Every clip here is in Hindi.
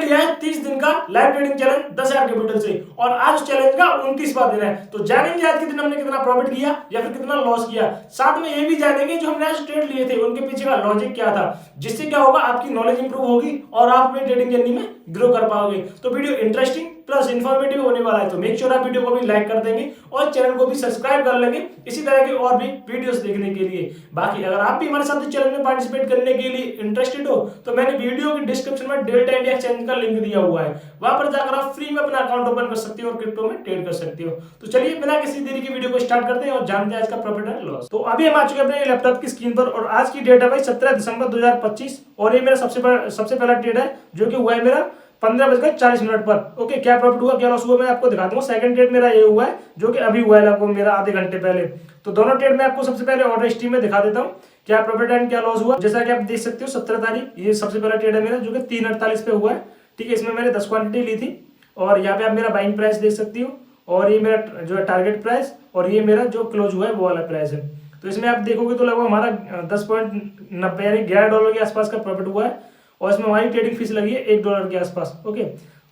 लिया है 30 दिन का लाइव ट्रेडिंग चैलेंज 10,000 कैपिटल से और आज चैलेंज का 29वां दिन है। तो जानेंगे आज के दिन हमने कितना प्रॉफिट किया या फिर कितना लॉस किया। साथ में ये भी जानेंगे जो हमने आज ट्रेड लिए थे उनके पीछे का लॉजिक क्या था, जिससे क्या होगा आपकी नॉलेज इंप्रूव होगी और आप अपनी ट्रेडिंग जर्नी में ग्रो कर पाओगे। तो वीडियो इंटरेस्टिंग प्लस इन्फॉर्मेटिव होने वाला है, तो मेक श्योर आप वीडियो को भी लाइक कर देंगे और चैनल को भी सब्सक्राइब कर लेंगे इसी तरह के और भी वीडियोस देखने के लिए। बाकी अगर आप भी हमारे साथ चैनल में पार्टिसिपेट करने के लिए इंटरेस्टेड हो तो मैंने वीडियो की डिस्क्रिप्शन में डेल्टा इंडिया एक्सचेंज का लिंक दिया हुआ है, वहां पर जाकर आप फ्री में अपना अकाउंट ओपन कर सकते हो और क्रिप्टो में ट्रेड कर सकते हो। तो चलिए बिना किसी देरी की वीडियो को स्टार्ट करते हैं और जानते हैं आज का प्रॉफिट एंड लॉस। तो अभी हम आ चुके हैं अपने लैपटॉप की स्क्रीन पर और आज की डेट है भाई 17 दिसंबर 2025 और ये मेरा सबसे पहला ट्रेड है जो कि हुआ है मेरा 15:40 पर। ओके, क्या प्रॉफिट हुआ क्या लॉस हुआ मैं आपको दिखा दूंगा। सेकंड ट्रेड मेरा ये हुआ है जो कि अभी हुआ है लगभग मेरा आधे घंटे पहले। तो दोनों ट्रेड मैं आपको सबसे पहले ऑर्डर हिस्ट्री में दिखा देता हूँ क्या प्रॉफिट एंड क्या लॉस हुआ। जैसा कि आप देख सकते हो 17 तारीख ये सबसे पहला ट्रेड है मेरा जो कि 3:48 पे हुआ है। ठीक है, इसमें मैंने 10 क्वांटिटी ली थी और यहाँ पे आप मेरा बाइंग प्राइस देख सकती हो और ये मेरा जो है टारगेट प्राइस और ये मेरा जो क्लोज हुआ है वो वाला प्राइस है। तो इसमें आप देखोगे तो लगभग हमारा 10.90 यानी $11 के आसपास का प्रॉफिट हुआ है और इसमें हमारी ट्रेडिंग फीस लगी है $1 के आसपास। ओके,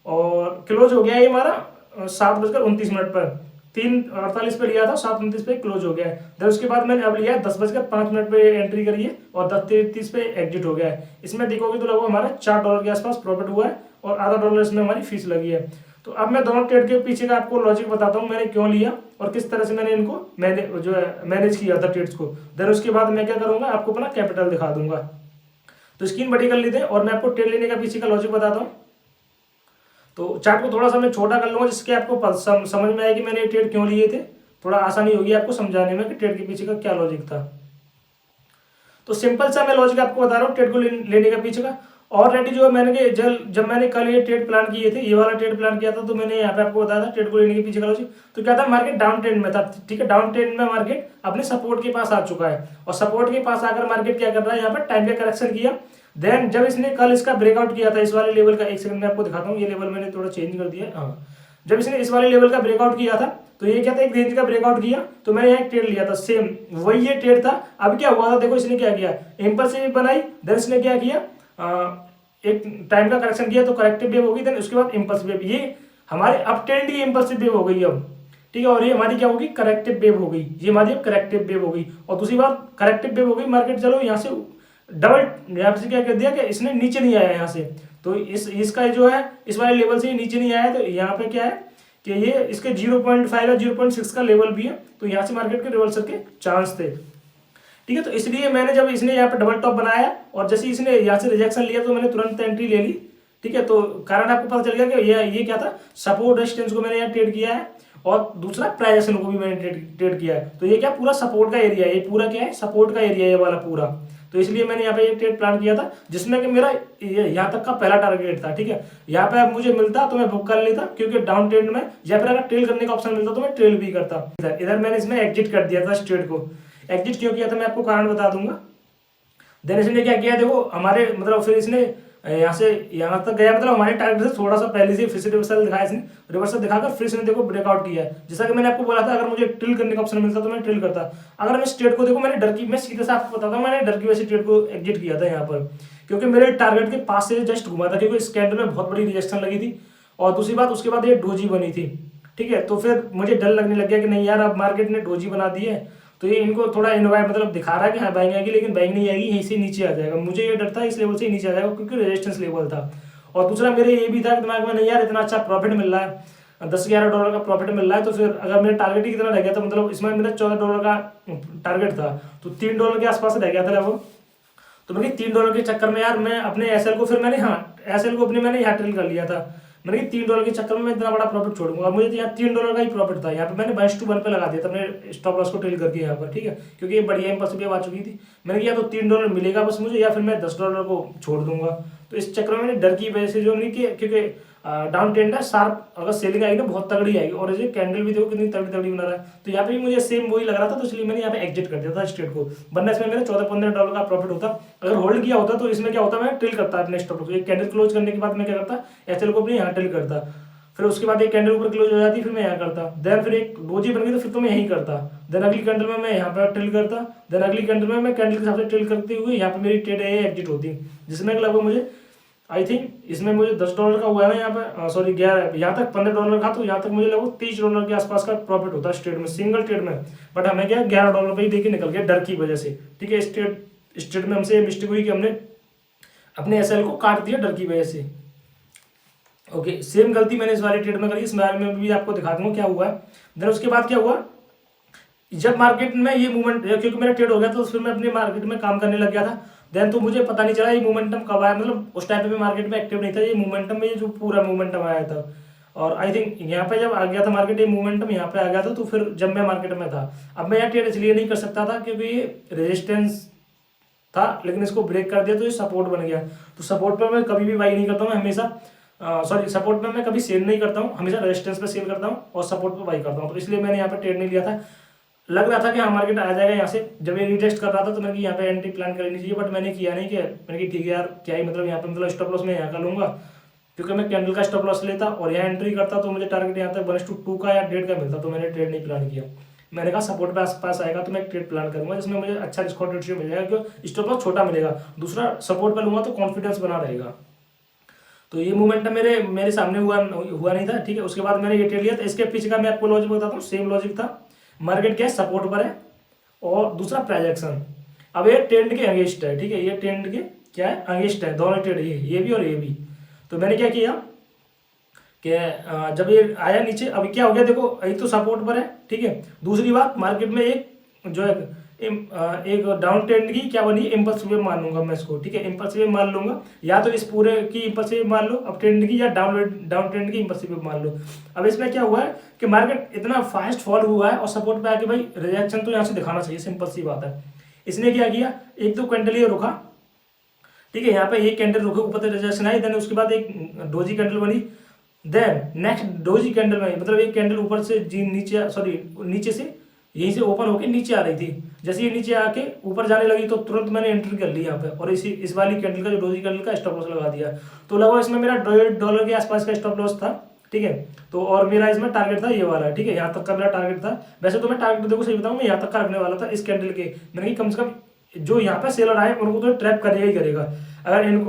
और क्लोज हो गया है हमारा 7:29 पर। 3:48 पे लिया था, 7:29 पे क्लोज हो गया है। फिर उसके बाद मैंने अब लिया है 10:05 पे एंट्री करी है और 10:33 पे एग्जिट हो गया है। इसमें देखोगे तो लगभग हमारा $4 के आसपास प्रॉफिट हुआ है और आधा डॉलर इसमें हमारी फीस लगी है। तो अब मैं दोनों ट्रेड के पीछे का आपको लॉजिक बताता हूँ मैंने क्यों लिया और किस तरह से मैंने इनको मैनेज किया था ट्रेड्स को। देन उसके बाद मैं क्या करूंगा आपको अपना कैपिटल दिखा दूंगा। तो स्क्रीन बड़ी कर लेते हैं और मैं आपको ट्रेड लेने का पीछे का लॉजिक बताता हूँ। तो चार्ट को थोड़ा सा मैं छोटा कर लूंगा जिसके आपको समझ में आए कि मैंने ये ट्रेड क्यों लिए थे। थोड़ा आसानी होगी आपको समझाने में कि ट्रेड के पीछे का क्या लॉजिक था। तो सिंपल सा मैं लॉजिक आपको बता रहा हूँ ट्रेड को लेने का पीछे का। ऑलरेडी जो मैंने जब मैंने कल ये ट्रेड प्लान किए थे, ये वाला ट्रेड प्लान किया था, तो मैंने यहाँ पे आपको बताया था ट्रेड को लेने के पीछे का लॉजिक। तो क्या था, मार्केट डाउन ट्रेंड में था। ठीक है, डाउन ट्रेंड में मार्केट अपने सपोर्ट के पास आ चुका है और सपोर्ट के पास आकर मार्केट क्या कर रहा है, यहाँ पर टाइम का करेक्शन किया। देन जब इसने कल इसका ब्रेकआउट किया था इस वाले लेवल का, एक सेकंड में आपको दिखाता हूँ, ये लेवल मैंने थोड़ा चेंज कर दिया। हाँ, जब इसने इस वाले लेवल का ब्रेकआउट किया था तो ये क्या था, एक रेंज का ब्रेकआउट किया तो मैंने यहाँ ट्रेड लिया था, सेम वही ये ट्रेड था। अब क्या हुआ था देखो, इसने क्या किया, इम्पल्सिव बनाई, देन इसने क्या किया, एक टाइम का करेक्शन किया तो करेक्टिव वेव होगी, देन उसके बाद इम्पल्सिव वेव। ये हमारे अप ट्रेंड की इम्पल्सिव वेव हो गई अब। ठीक है, और ये हमारी क्या होगी, करेक्टिव वेव हो गई। ये हमारी अब करेक्टिव वेव हो गई और दूसरी बात करेक्टिव वेव हो गई, मार्केट चलो यहाँ से डबल यहाँ से क्या कर दिया कि इसने नीचे नहीं आया यहाँ से। तो इसका जो है इस वाले लेवल से नीचे नहीं आया, तो यहाँ पे क्या है कि ये इसके 0.5 या 0.6 का लेवल भी है, तो यहाँ से मार्केट के रिवर्सल के चांस थे। ठीक है, तो इसलिए मैंने जब इसने यहाँ पे डबल टॉप बनाया और जैसे इसने यहाँ से रिजेक्शन लिया तो मैंने तुरंत एंट्री ले ली। ठीक है, तो कारण आपको पता चल गया कि ये क्या था, सपोर्ट रेजिस्टेंस को मैंने यहाँ ट्रेड किया है और दूसरा प्राइस एक्शन को भी मैंने ट्रेड किया है। तो ये क्या पूरा सपोर्ट का एरिया है, ये पूरा क्या है, सपोर्ट का एरिया है ये वाला पूरा। तो इसलिए मैंने यहाँ पे ये ट्रेड प्लान किया था जिसमें कि मेरा यहाँ तक का पहला टारगेट था। ठीक है, यहाँ पे अब मुझे मिलता तो मैं बुक कर लेता, क्योंकि डाउन ट्रेंड में या फिर अगर ट्रेल करने का ऑप्शन मिलता तो मैं ट्रेल भी करता। इधर मैंने इसमें एग्जिट कर दिया था इस ट्रेड को। एग्जिट क्यों किया था मैं आपको कारण बता दूंगा। देन इसने क्या किया देखो, हमारे मतलब फिर इसने यहाँ से यहाँ तक गया, मतलब हमारे टारगेट से थोड़ा सा पहले से फिर से रिवर्सल दिखाया इसने, रिवर्सल दिखाकर फिर इसने देखो ब्रेकआउट किया है। जैसा कि मैंने आपको बोला था अगर मुझे ट्रिल करने का ऑप्शन मिलता तो मैं ट्रिल करता। अगर मैं इस ट्रेड को देखो, मैंने डर की, मैं सीधे से आपको बताता हूँ, मैंने डर की वजह से ट्रेड को एग्जिट किया था यहाँ पर, क्योंकि मेरे टारगेट के पास से जस्ट घुमा था, क्योंकि इस कैंडल में बहुत बड़ी रिजेक्शन लगी थी और दूसरी बात उसके बाद ये डोजी बनी थी। ठीक है, तो फिर मुझे डर लगने लग गया कि नहीं यार अब मार्केट ने डोजी बना दी है तो ये इनको थोड़ा इन्वाइट मतलब दिखा रहा है कि हाँ बाइंग आएगी, लेकिन बाइंग नहीं आएगी, यहीं से नीचे आ जाएगा। मुझे ये डर था इस लेवल से नीचे आ जाएगा क्योंकि रेजिस्टेंस लेवल था। और दूसरा मेरे ये भी था दिमाग में, नहीं यार इतना अच्छा प्रॉफिट मिल रहा है, $10-11 का प्रॉफिट मिल रहा है, तो फिर अगर मेरा टारगेट ही कितना रह गया था, मतलब इसमें मेरा $14 का टारगेट था तो $3 के आसपास रह गया था लगभग। तो मैंने $3 के चक्कर में यार मैं अपने एसएल को फिर मैंने एसएल को अपने मैंने यहाँ ट्रेल कर लिया था। मैंने $3 के चक्कर में मैं इतना बड़ा प्रॉफिट छोड़ूंगा। अब मुझे यहाँ $3 का ही प्रॉफिट था, यहाँ पे मैंने 22:1 पे लगा दिया था अपने स्टॉप लॉस को ट्रेल करके यहाँ पर। ठीक है, क्योंकि ये बढ़िया इम्पल्सिव आ चुकी थी। मैंने किया तो $3 मिलेगा बस मुझे, या फिर मैं $10 को छोड़ दूंगा। तो इस चक्कर में मैंने डर की वजह से जो नहीं किया, क्योंकि डाउन ट्रेंड है, शार्प अगर सेलिंग आएगी ना बहुत तगड़ी आएगी, और ये कैंडल भी देखो कितनी तगड़ी बना रहा है। तो यहाँ पे भी मुझे सेम वही लग रहा था, तो इसलिए मैंने यहाँ पे एग्जिट कर दिया था इस ट्रेड को, वरना इसमें मेरा $14-15 का प्रॉफिट होता। अगर होल्ड किया होता तो इसमें क्या होता, मैं ट्रेल करता अपने स्टॉप लॉस। एक कैंडल क्लोज करने के बाद मैं क्या करता, एसएल को अपने यहाँ ट्रेल करता, फिर उसके बाद एक कैंडल ऊपर क्लोज हो जाती फिर मैं यहाँ करता, देन फिर एक डोजी बन गई तो फिर तो मैं यहीं करता, देन अगली कैंडल में मैं यहाँ पर ट्रेल करता, देन अगली कैंडल में मैं कैंडल के हिसाब से ट्रेल करते हुए यहाँ पे मेरी ट्रेड एग्जिट होती, जिसमें लगभग मुझे आई थिंक इसमें मुझे $10 का हुआ है ना यहाँ पे, सॉरी 11, यहाँ तक $15 का, तो यहाँ तक मुझे लगभग $30 के आसपास का प्रॉफिट होता है ट्रेड में, सिंगल ट्रेड में। बट हमें क्या $11 पे ही देके निकल गया डर की वजह से, ठीक है। स्टेट में हमसे मिस्टेक हुई कि हमने अपने एसएल को काट दिया डर की वजह से। ओके, सेम गलती मैंने इस वाले ट्रेड में करी, इस बारे में भी आपको दिखा दूंगा क्या हुआ है। देन उसके बाद क्या हुआ, जब मार्केट में ये मूवमेंट, क्योंकि मेरा ट्रेड हो गया तो फिर मैं अपने मार्केट में काम करने लग गया था। देन तो मुझे पता नहीं चला ये मोमेंटम कब आया, मतलब उस टाइम पे मैं मार्केट में एक्टिव नहीं था, ये मोमेंटम में ये जो पूरा मोमेंटम आया था। और आई थिंक यहाँ पे जब आ गया था मार्केट, ये मोमेंटम यहाँ पे आ गया था, तो फिर जब मैं मार्केट में था, अब मैं यहाँ ट्रेड इसलिए नहीं कर सकता था क्योंकि ये रेजिस्टेंस था, लेकिन इसको ब्रेक कर दिया तो ये सपोर्ट बन गया। तो सपोर्ट पर मैं कभी भी बाई नहीं करता हूँ, हमेशा सॉरी सपोर्ट में मैं कभी सेल नहीं करता हूँ, हमेशा रेजिस्टेंस पे सेल करता हूँ और सपोर्ट पे बाई करता हूँ। तो इसलिए मैंने यहाँ पे ट्रेड नहीं लिया था। लग रहा था कि हाँ मार्केट आ जाएगा यहाँ से, जब ये रीटेस्ट कर रहा था तो मैंने कि यहाँ पे एंट्री प्लान करनी चाहिए, बट मैंने किया नहीं। कि मैंने कि ठीक है यार, क्या ही मतलब, यहाँ पे मतलब स्टॉप लॉस मैं यहाँ का लूंगा, क्योंकि मैं कैंडल का स्टॉप लॉस लेता और यहाँ एंट्री करता तो मुझे टारगेट यहाँ तक 1:2 का या 1.5 का मिलता, तो मैंने ट्रेड नहीं प्लान किया। मैंने कहा सपोर्ट पे आसपास आएगा तो मैं ट्रेड प्लान करूंगा जिसमें मुझे अच्छा डिस्काउंट रेशियो मिल जाएगा, क्योंकि स्टॉप लॉस छोटा मिलेगा, दूसरा सपोर्ट पे लूंगा तो कॉन्फिडेंस बना रहेगा। तो ये मूवमेंट मेरे सामने हुआ नहीं था, ठीक है। उसके बाद मैंने ये ट्रेड लिया था। इसके पीछे का मैं आपको लॉजिक बताता हूँ, सेम लॉजिक था। मार्केट क्या है, सपोर्ट पर है और दूसरा प्राइजेक्शन। अब ये ट्रेंड के अगेंस्ट है, ठीक है, ये ट्रेंड के क्या है, अगेंस्ट है, दोनों ट्रेंड, ये भी और ये भी। तो मैंने क्या किया कि जब ये आया नीचे, अभी क्या हो गया देखो, ये तो सपोर्ट पर है, ठीक है। दूसरी बात, मार्केट में एक जो है एक डाउन ट्रेंड की क्या बनी, इम्पल्सिव मान लूंगा मैं इसको, ठीक है, इम्पल्सिव मान लूंगा, या तो इस पूरे की इम्पल्सिव मान लो अब ट्रेंड की, या डाउन ट्रेंड की इम्पल्सिव मान लो। अब इसमें क्या हुआ है कि मार्केट इतना फास्ट फॉल हुआ है और सपोर्ट पे आके भाई रिएक्शन तो यहाँ से दिखाना चाहिए, सिंपल सी बात है। इसने क्या किया, एक तो कैंडल ये रुका, ठीक है, यहाँ पे एक कैंडल रुके, ऊपर से रिजेक्शन आई, देन उसके बाद एक डोजी कैंडल बनी, देन नेक्स्ट डोजी कैंडल बनी, मतलब एक कैंडल ऊपर से नीचे, सॉरी नीचे से यहीं से ओपन होके नीचे आ रही थी। जैसे ये नीचे आके ऊपर जाने लगी तो तुरंत मैंने एंट्री कर ली यहाँ पे, और इस वाली कैंडल का जो डोजी कैंडल का स्टॉप लॉस लगा दिया। तो लगभग इसमें मेरा $1.5 के आसपास का स्टॉप लॉस था, ठीक है। तो और मेरा इसमें टारगेट था ये वाला, ठीक है, यहाँ तक का मेरा टारगेट था। वैसे तो मैं टारगेट देखो सही बताऊँ, मैं यहाँ तक का रखने वाला था इस कैंडल के। मैंने कम से कम जो यहाँ पे सेलर आए उनको तो ट्रैप करेगा ही करेगा।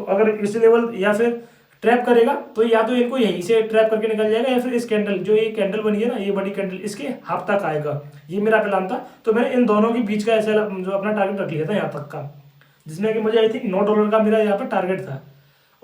अगर इस लेवल या फिर ट्रैप करेगा तो या तो इनको यहीं से ट्रैप करके निकल जाएगा, या फिर इस कैंडल, जो ये कैंडल बनी है ना, ये बड़ी कैंडल, इसके हाफ तक आएगा, ये मेरा प्लान था। तो मैंने इन दोनों के बीच का ऐसा जो अपना टारगेट रख लिया था यहाँ तक का, जिसमें कि मुझे आई थिंक $9 का मेरा यहाँ पे टारगेट था,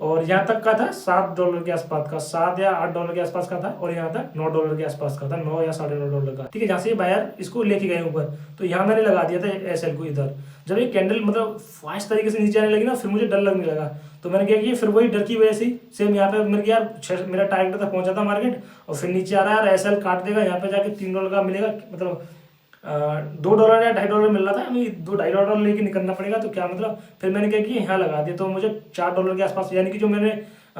और यहाँ तक का था $7 के आसपास का, $7 या $8 के आसपास का था, और यहाँ तक $9 के आसपास का था, 9 या $9.5 का, ठीक है। जहाँ से बायर इसको लेके गए ऊपर, तो यहाँ मैंने लगा दिया था एसएल को इधर। जब ये कैंडल मतलब फास्ट तरीके से नीचे आने लगी ना, फिर मुझे डर लगने लगा। तो मैंने क्या किया, फिर वही डर की वजह से सेम यहाँ पे मैंने यार मेरा टारगेट तक पहुंचा था मार्केट, और फिर नीचे आ रहा है, एसएल काट देगा, यहाँ पे जाके $3 का मिलेगा, मतलब $2 या $2.5 मिल रहा था, हमें $2-2.5 लेके निकलना पड़ेगा, तो क्या मतलब। फिर मैंने क्या किया, यहाँ लगा दिया, तो मुझे $4 के आसपास, यानी कि जो मैंने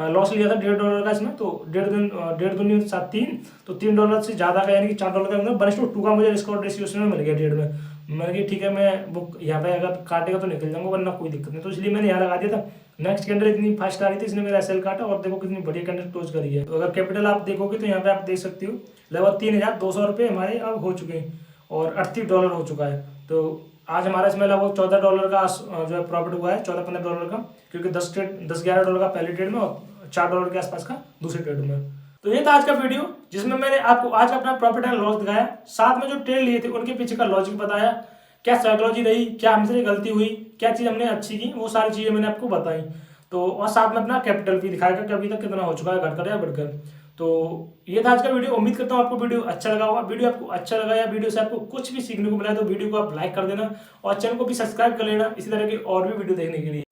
लॉस लिया था $1.5 का इसमें, तो 1.5 तो $3 से ज़्यादा का, यानी कि $4 का, मतलब 1:2 का मुझे डिस्काउंट रेशियो उसमें मिल गया डेढ़ में। मैंने कहा ठीक है, मैं बुक यहाँ पे अगर काटेगा तो निकल जाऊंगा, वरना कोई दिक्कत नहीं। तो इसलिए मैंने यहाँ लगा दिया था। नेक्स्ट कैंडल इतनी फास्ट आ रही थी, इसने मेरा एसएल काटा, और देखो कितनी बढ़िया कैंडल क्लोज करी है। तो अगर कैपिटल आप देखोगे तो यहाँ पे आप देख सकते हो लगभग 3,200 रुपये हमारे अब हो चुके हैं, और $38 हो चुका है। तो आज हमारा इसमें लगभग $14 का जो है प्रॉफिट हुआ है, $14-15 का, क्योंकि 10-11 का पहले ट्रेड में और $4 के आसपास का दूसरे ट्रेड में। तो ये था आज का वीडियो, जिसमें मैंने आपको आज अपना प्रॉफिट एंड लॉस दिखाया, साथ में जो ट्रेड लिए थे उनके पीछे का लॉजिक बताया, क्या साइकोलॉजी रही, क्या हमसे गलती हुई, क्या चीज़ हमने अच्छी की, वो सारी चीज़ें मैंने आपको बताई। तो और साथ में अपना कैपिटल भी दिखाएगा कि अभी तक कितना हो चुका है, घटकर या बढ़कर। तो ये था आज का वीडियो। उम्मीद करता हूँ आपको वीडियो अच्छा लगा होगा। वीडियो आपको अच्छा लगा या वीडियो से आपको कुछ भी सीखने को मिला है तो वीडियो को आप लाइक कर देना, और चैनल को भी सब्सक्राइब कर लेना इसी तरह की और भी वीडियो देखने के लिए।